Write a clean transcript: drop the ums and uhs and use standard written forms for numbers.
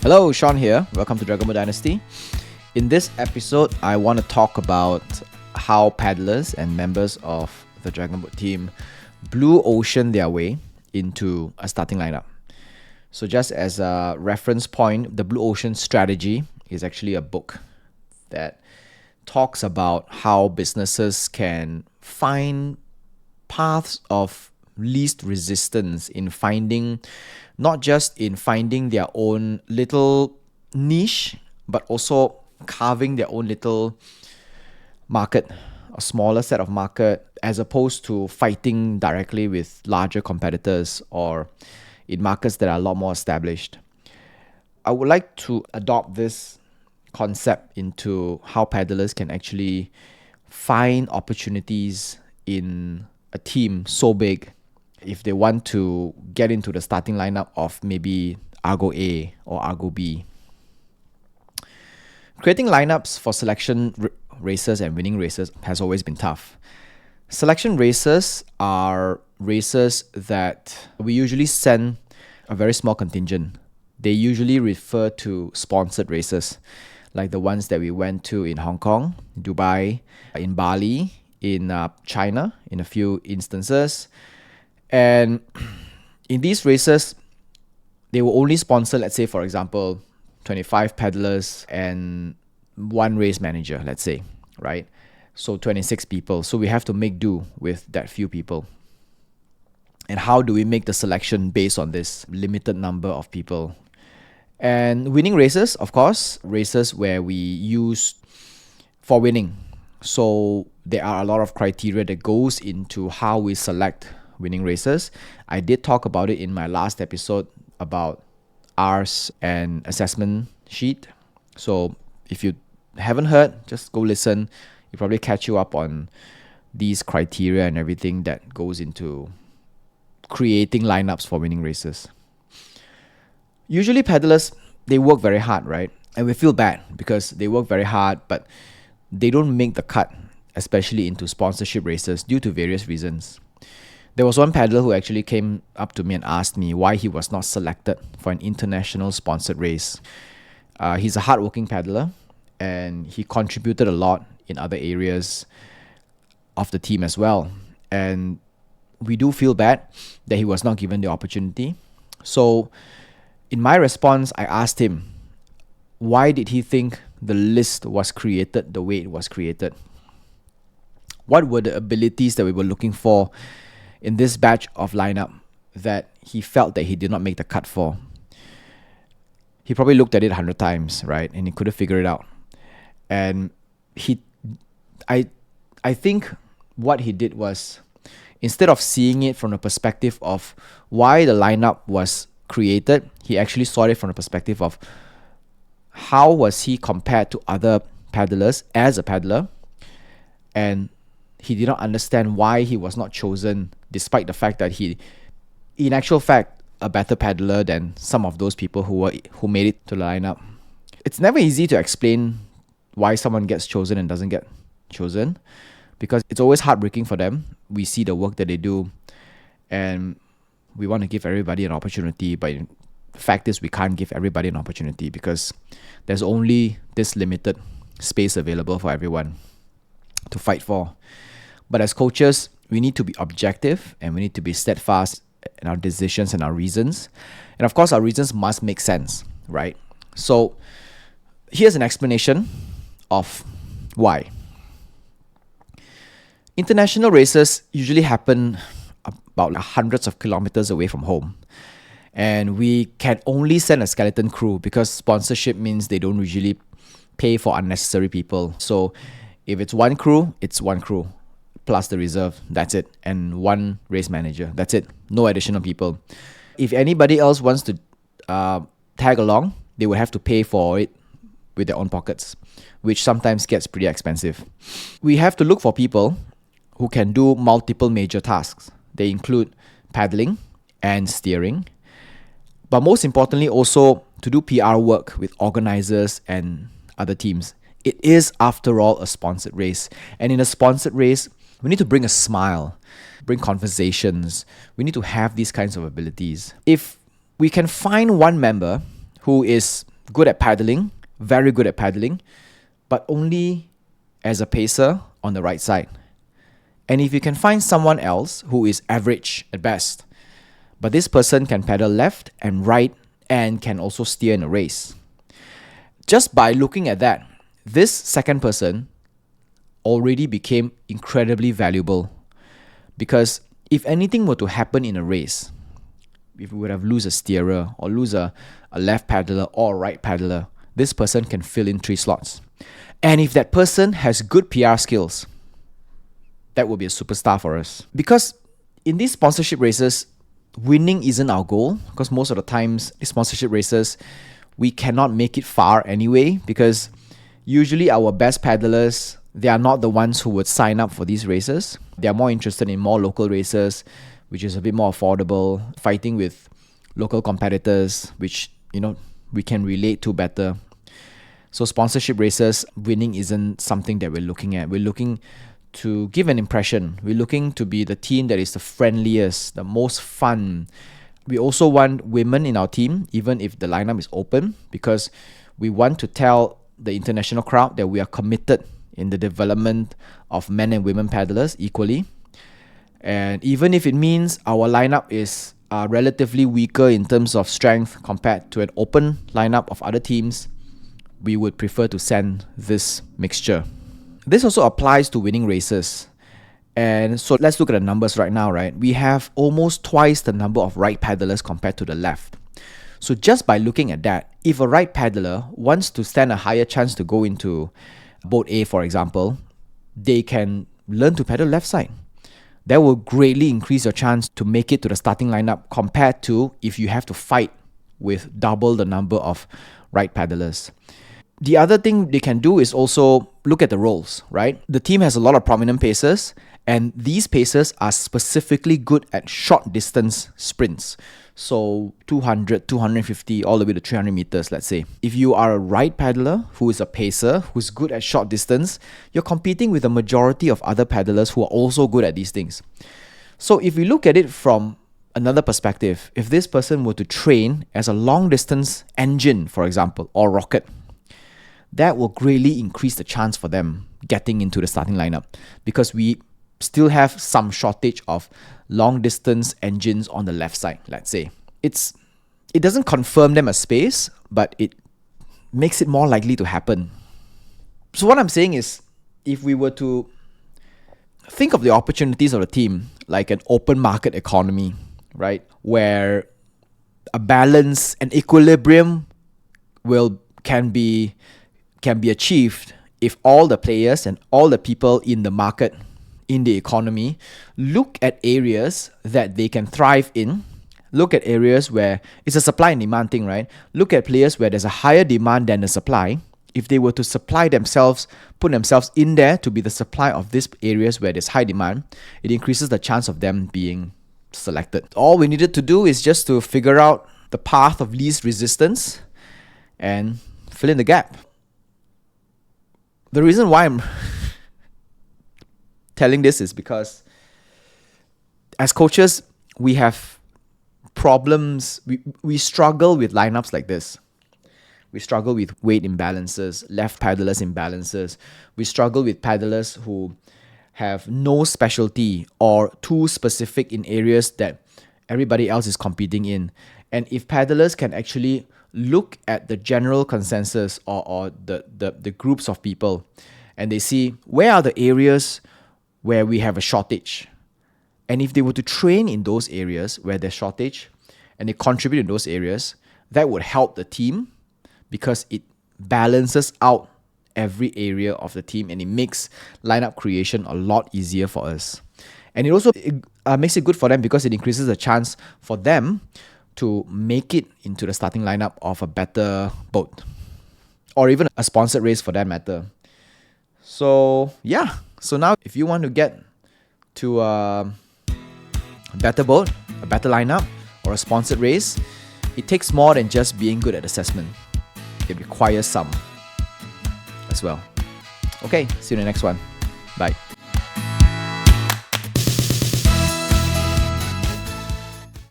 Hello, Sean here. Welcome to Dragonboat Dynasty. In this episode, I want to talk about how paddlers and members of the Dragonboat team blue ocean their way into a starting lineup. So just as a reference point, the Blue Ocean Strategy is actually a book that talks about how businesses can find paths of least resistance in finding, not just in finding their own little niche, but also carving their own little market, a smaller set of market, as opposed to fighting directly with larger competitors or in markets that are a lot more established. I would like to adopt this concept into how paddlers can actually find opportunities in a team so big if they want to get into the starting lineup of maybe Argo A or Argo B. Creating lineups for selection races and winning races has always been tough. Selection races are races that we usually send a very small contingent. They usually refer to sponsored races, like the ones that we went to in Hong Kong, Dubai, in Bali, in China, in a few instances. And in these races, they will only sponsor, let's say, for example, 25 paddlers and one race manager, let's say, right? So 26 people. So we have to make do with that few people. And how do we make the selection based on this limited number of people? And winning races, of course, races where we use for winning. So there are a lot of criteria that goes into how we select winning races. I did talk about it in my last episode about R's and assessment sheet. So if you haven't heard, just go listen. It'll probably catch you up on these criteria and everything that goes into creating lineups for winning races. Usually paddlers, they work very hard, right? And we feel bad because they work very hard, but they don't make the cut, especially into sponsorship races due to various reasons. There was one paddler who actually came up to me and asked me why he was not selected for an international sponsored race. He's a hardworking paddler and he contributed a lot in other areas of the team as well. And we do feel bad that he was not given the opportunity. So in my response, I asked him, why did he think the list was created the way it was created? What were the abilities that we were looking for in this batch of lineup that he felt that he did not make the cut for? He probably looked at it 100 times, right? And he couldn't figure it out. And I think what he did was, instead of seeing it from the perspective of why the lineup was created, he actually saw it from the perspective of how was he compared to other paddlers as a paddler, and he did not understand why he was not chosen, despite the fact that he, in actual fact, a better paddler than some of those people who made it to the lineup. It's never easy to explain why someone gets chosen and doesn't get chosen, because it's always heartbreaking for them. We see the work that they do and we want to give everybody an opportunity, but the fact is we can't give everybody an opportunity because there's only this limited space available for everyone to fight for. But as coaches, we need to be objective and we need to be steadfast in our decisions and our reasons. And of course, our reasons must make sense, right? So here's an explanation of why. International races usually happen about hundreds of kilometers away from home. And we can only send a skeleton crew because sponsorship means they don't usually pay for unnecessary people. So if it's one crew, it's one crew plus the reserve, that's it. And one race manager, that's it. No additional people. If anybody else wants to tag along, they would have to pay for it with their own pockets, which sometimes gets pretty expensive. We have to look for people who can do multiple major tasks. They include paddling and steering, but most importantly also to do PR work with organizers and other teams. It is, after all, a sponsored race. And in a sponsored race, we need to bring a smile, bring conversations. We need to have these kinds of abilities. If we can find one member who is good at paddling, very good at paddling, but only as a pacer on the right side. And if you can find someone else who is average at best, but this person can paddle left and right and can also steer in a race. Just by looking at that, this second person already became incredibly valuable, because if anything were to happen in a race, if we would have lose a steerer or lose a left paddler or a right paddler, this person can fill in 3 slots. And if that person has good PR skills, that will be a superstar for us. Because in these sponsorship races, winning isn't our goal, because most of the times in sponsorship races, we cannot make it far anyway, because usually our best paddlers, they are not the ones who would sign up for these races. They are more interested in more local races, which is a bit more affordable, fighting with local competitors, which, we can relate to better. So sponsorship races, winning isn't something that we're looking at. We're looking to give an impression. We're looking to be the team that is the friendliest, the most fun. We also want women in our team, even if the lineup is open, because we want to tell the international crowd that we are committed in the development of men and women paddlers equally. And even if it means our lineup is relatively weaker in terms of strength compared to an open lineup of other teams, we would prefer to send this mixture. This also applies to winning races. And so let's look at the numbers right now, right? We have almost twice the number of right paddlers compared to the left. So just by looking at that, if a right paddler wants to stand a higher chance to go into boat A, for example, they can learn to paddle left side. That will greatly increase your chance to make it to the starting lineup compared to if you have to fight with double the number of right paddlers. The other thing they can do is also look at the roles, right? The team has a lot of prominent pacers, and these pacers are specifically good at short distance sprints. So 200, 250, all the way to 300 meters, let's say. If you are a right paddler who is a pacer, who's good at short distance, you're competing with a majority of other paddlers who are also good at these things. So if we look at it from another perspective, if this person were to train as a long distance engine, for example, or rocket, that will greatly increase the chance for them getting into the starting lineup, because we still have some shortage of long distance engines on the left side, let's say. It doesn't confirm them a space, but it makes it more likely to happen. So what I'm saying is, if we were to think of the opportunities of the team like an open market economy, right, where a balance and equilibrium can be achieved if all the players and all the people in the market, in the economy, look at areas that they can thrive in, look at areas where it's a supply and demand thing, right? Look at players where there's a higher demand than the supply. If they were to supply themselves, put themselves in there to be the supply of these areas where there's high demand, it increases the chance of them being selected. All we needed to do is just to figure out the path of least resistance and fill in the gap. The reason why I'm telling this is because as coaches, we have problems. We struggle with lineups like this. We struggle with weight imbalances, left paddlers imbalances. We struggle with paddlers who have no specialty or too specific in areas that everybody else is competing in. And if paddlers can actually look at the general consensus or the groups of people, and they see where are the areas where we have a shortage. And if they were to train in those areas where there's shortage and they contribute in those areas, that would help the team, because it balances out every area of the team and it makes lineup creation a lot easier for us. And it also makes it good for them because it increases the chance for them to make it into the starting lineup of a better boat, or even a sponsored race for that matter. So yeah, so now if you want to get to a better boat, a better lineup, or a sponsored race, it takes more than just being good at assessment. It requires some as well. Okay, see you in the next one. Bye.